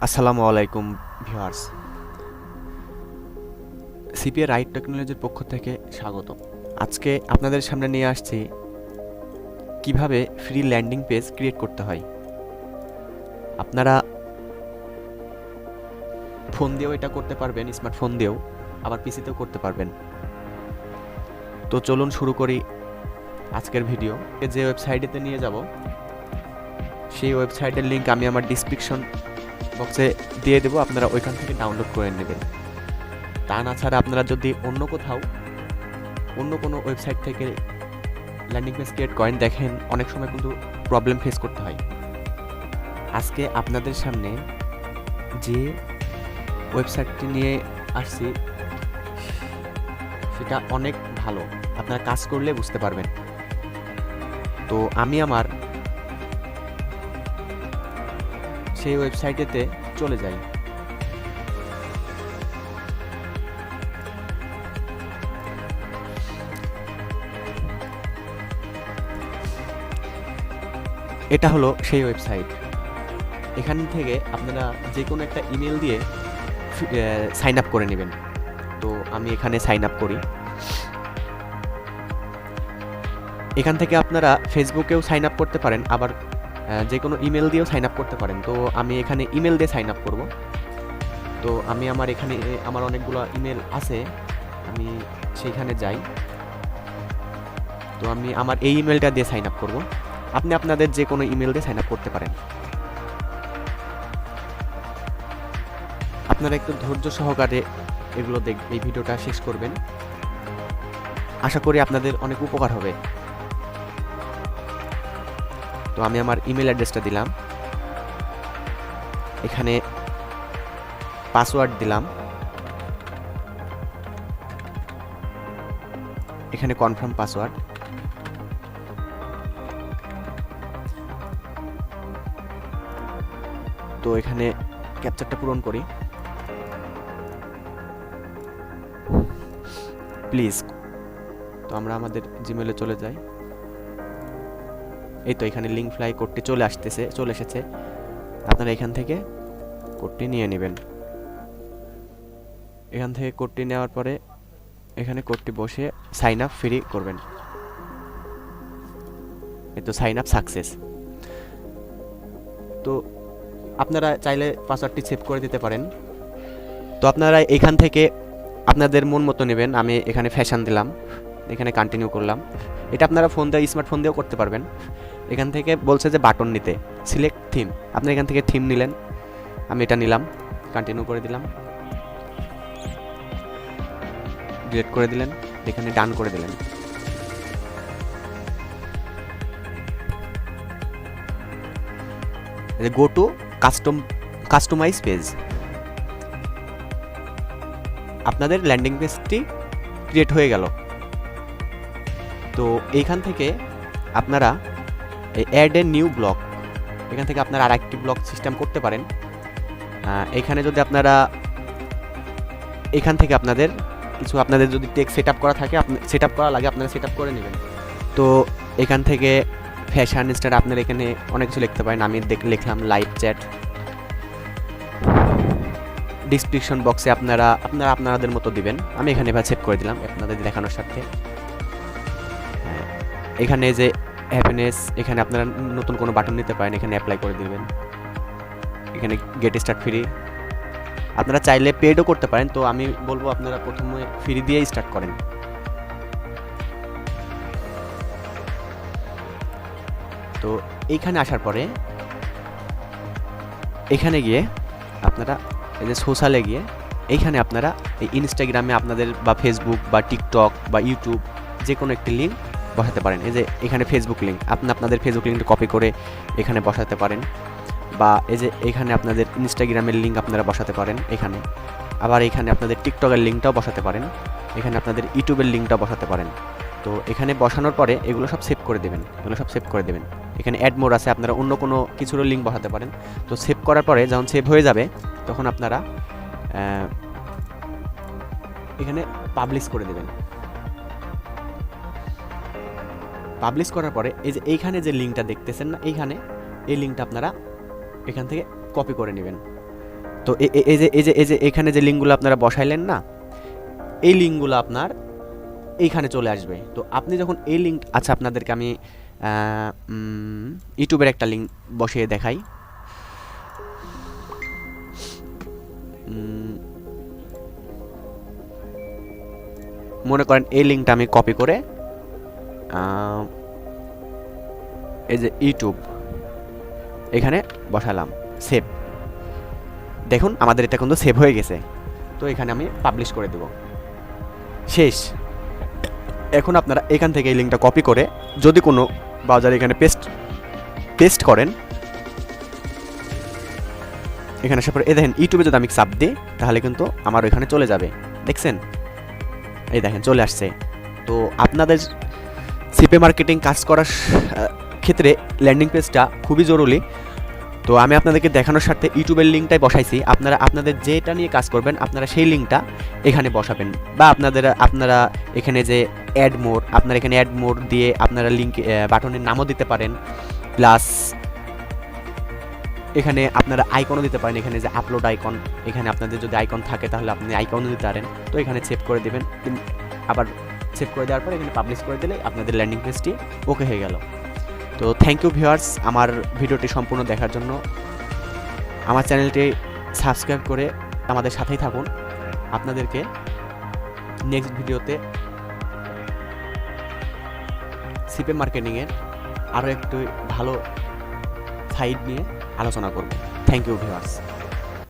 আসসালামু আলাইকুম viewers. CPA right টেকনোলজির পক্ষ থেকে স্বাগত। আজকে আপনাদের সামনে নিয়ে আসছি কিভাবে ফ্রি ল্যান্ডিং পেজ ক্রিয়েট করতে হয়। আপনারা ফোন দিয়েও এটা করতে পারবেন, স্মার্টফোন দিয়েও, আবার পিসিতেও করতে পারবেন। তো চলুন শুরু করি আজকের ভিডিও। যে ওয়েবসাইটেতে নিয়ে যাব সেই ওয়েবসাইটের লিঙ্ক আমি আমার ডিসক্রিপশন বক্সে দিয়ে দেবো, আপনারা ওইখান থেকে ডাউনলোড করে নেবেন। তা না ছাড়া আপনারা যদি অন্য কোনো ওয়েবসাইট থেকে ল্যান্ডিং পেজ ক্রিয়েট করেন, দেখেন অনেক সময় কিন্তু প্রবলেম ফেস করতে হয়। আজকে আপনাদের সামনে যে ওয়েবসাইটটি নিয়ে আসছি সেটা অনেক ভালো, আপনারা কাজ করলে বুঝতে পারবেন। তো আমি আমার সেই ওয়েবসাইটেতে চলে যাই। এটা হলো সেই ওয়েবসাইট। এখান থেকে আপনারা যে কোনো একটা ইমেল দিয়ে সাইন আপ করে নেবেন। তো আমি এখানে সাইন আপ করি। এখান থেকে আপনারা ফেসবুকেও সাইন আপ করতে পারেন, আবার যে কোনো ইমেল দিয়েও সাইন আপ করতে পারেন। তো আমি এখানে ইমেল দিয়ে সাইন আপ করব। তো আমি এখানে আমার অনেকগুলো ইমেল আছে, আমি সেইখানে যাই। তো আমি আমার এই ইমেলটা দিয়ে সাইন আপ করব। আপনি আপনাদের যে কোনো ইমেল দিয়ে সাইন আপ করতে পারেন। আপনারা একটু ধৈর্য সহকারে এগুলো এই ভিডিওটা শেষ করবেন, আশা করি আপনাদের অনেক উপকার হবে। তো আমি আমার ইমেল অ্যাড্রেসটা দিলাম, এখানে পাসওয়ার্ড দিলাম, এখানে কনফার্ম পাসওয়ার্ড। তো এখানে ক্যাপচারটা পূরণ করি প্লিজ। তো আমরা আমাদের জিমেলে চলে যাই। এই তো এখানে লিঙ্ক ফ্লাই কোডটি চলে এসেছে। আপনারা এখান থেকে কোডটি নিয়ে নেবেন। এখান থেকে কোডটি নেওয়ার পরে এখানে কোডটি বসে সাইন আপ ফ্রি করবেন। এই তো সাইন আপ সাকসেস। তো আপনারা চাইলে পাসওয়ার্ডটি সেভ করে দিতে পারেন। তো আপনারা এখান থেকে আপনাদের মন মতো নেবেন। আমি এখানে ফ্যাশন দিলাম, এখানে কন্টিনিউ করলাম। এটা আপনারা ফোন দিয়ে, স্মার্টফোন দিয়েও করতে পারবেন। এখান থেকে বলছে যে বাটন নিতে, সিলেক্ট থিম। আপনি এখান থেকে থিম নিলেন, আমি এটা নিলাম, কন্টিনিউ করে দিলাম, ডিলিট করে দিলেন, এখানে ডান করে দিলেন। Go to customize page. আপনাদের ল্যান্ডিং পেজটি ক্রিয়েট হয়ে গেল। তো এইখান থেকে আপনারা অ্যাড এ নিউ ব্লক, এখান থেকে আপনারা আর একটি ব্লক সিস্টেম করতে পারেন। এখানে যদি আপনারা এখান থেকে আপনাদের যদি টেক্সট সেট আপ করা থাকে, সেট আপ করা লাগে, আপনারা সেট আপ করে নেবেন। তো এখান থেকে ফ্যাশন স্টার আপনারা এখানে অনেক কিছু লিখতে পারেন। আমি লিখলাম লাইভ চ্যাট। ডিসক্রিপশন বক্সে আপনারা আপনাদের মতো দিবেন। আমি এখানে এবার সেভ করে দিলাম আপনাদের দেখানোর সাথে। এখানে যে হ্যাপিনেস, এখানে আপনারা নতুন কোনো বাটন নিতে পারেন, এখানে অ্যাপ্লাই করে দিবেন। এখানে গেট স্টার্ট ফ্রি। আপনারা চাইলে পেডও করতে পারেন। তো আমি বলবো আপনারা প্রথমে ফ্রি দিয়েই স্টার্ট করেন। তো এইখানে আসার পরে এখানে গিয়ে আপনারা এই যে সোশ্যালে গিয়ে এইখানে আপনারা এই ইনস্টাগ্রামে আপনাদের বা ফেসবুক বা টিকটক বা ইউটিউব যে কোনো একটি লিঙ্ক বসাতে পারেন। এই যে এখানে ফেসবুক লিঙ্ক, আপনাদের ফেসবুক লিঙ্কটা কপি করে এখানে বসাতে পারেন, বা এই যে এখানে আপনাদের ইনস্টাগ্রামের লিঙ্ক আপনারা বসাতে পারেন এখানে। আবার এখানে আপনাদের টিকটকের লিঙ্কটাও বসাতে পারেন, এখানে আপনাদের ইউটিউবের লিঙ্কটাও বসাতে পারেন। তো এখানে বসানোর পরে এগুলো সব সেভ করে দেবেন। এখানে অ্যাড মোর আছে, আপনারা অন্য কোনো কিছুরও লিঙ্ক বসাতে পারেন। তো সেভ করার পরে যখন সেভ হয়ে যাবে তখন আপনারা এখানে পাবলিশ করে দেবেন। পাবলিশ করার পরে এই যে এইখানে যে লিঙ্কটা দেখতেছেন না, এই লিঙ্কটা আপনারা এখান থেকে কপি করে নেবেন। তো এই যে এখানে যে লিঙ্কগুলো আপনারা বসাইলেন না, এই লিঙ্কগুলো আপনার এইখানে চলে আসবে। তো আপনি যখন এই লিঙ্ক, আচ্ছা আপনাদেরকে আমি ইউটিউবের একটা লিঙ্ক বসিয়ে দেখাই। মনে করেন এই লিঙ্কটা আমি কপি করে এই যে ইউটিউব এখানে বসালাম, সেভ। দেখুন আমাদের এটা কিন্তু সেভ হয়ে গেছে। তো এখানে আমি পাবলিশ করে দেব, শেষ। এখন আপনারা এখান থেকে এই লিঙ্কটা কপি করে যদি কোনো ব্রাউজারে এখানে পেস্ট করেন, এখানে আসার পরে এই দেখেন ইউটিউবে যদি আমি চাপ দিই তাহলে কিন্তু আমার ওইখানে চলে যাবে, দেখছেন? এই দেখেন চলে আসছে। তো আপনাদের সিপে মার্কেটিং কাজ করার ক্ষেত্রে ল্যান্ডিং পেজটা খুবই জরুরি। তো আমি আপনাদেরকে দেখানোর স্বার্থে ইউটিউবের লিঙ্কটাই বসাইছি। আপনারা আপনাদের যেটা নিয়ে কাজ করবেন আপনারা সেই লিঙ্কটা এখানে বসাবেন, বা আপনারা এখানে যে অ্যাড মোর, আপনারা এখানে অ্যাড মোর দিয়ে আপনারা লিঙ্ক বাটনের নামও দিতে পারেন, প্লাস এখানে আপনারা আইকনও দিতে পারেন। এখানে যে আপলোড আইকন, এখানে আপনাদের যদি আইকন থাকে তাহলে আপনি আইকনও দিতে পারেন। তো এখানে সেভ করে দেবেন, আবার সেভ করে দেওয়ার পর এখানে পাবলিশ করে দিলে আপনাদের ল্যান্ডিং পেজটি ওকে হয়ে গেল। তো থ্যাংক ইউ ভিউয়ার্স আমার ভিডিওটি সম্পূর্ণ দেখার জন্য। আমার চ্যানেলটি সাবস্ক্রাইব করে আমাদের সাথেই থাকুন। আপনাদেরকে নেক্সট ভিডিওতে সিপে মার্কেটিংয়ের আরও একটু ভালো সাইট নিয়ে আলোচনা করব। Thank you viewers.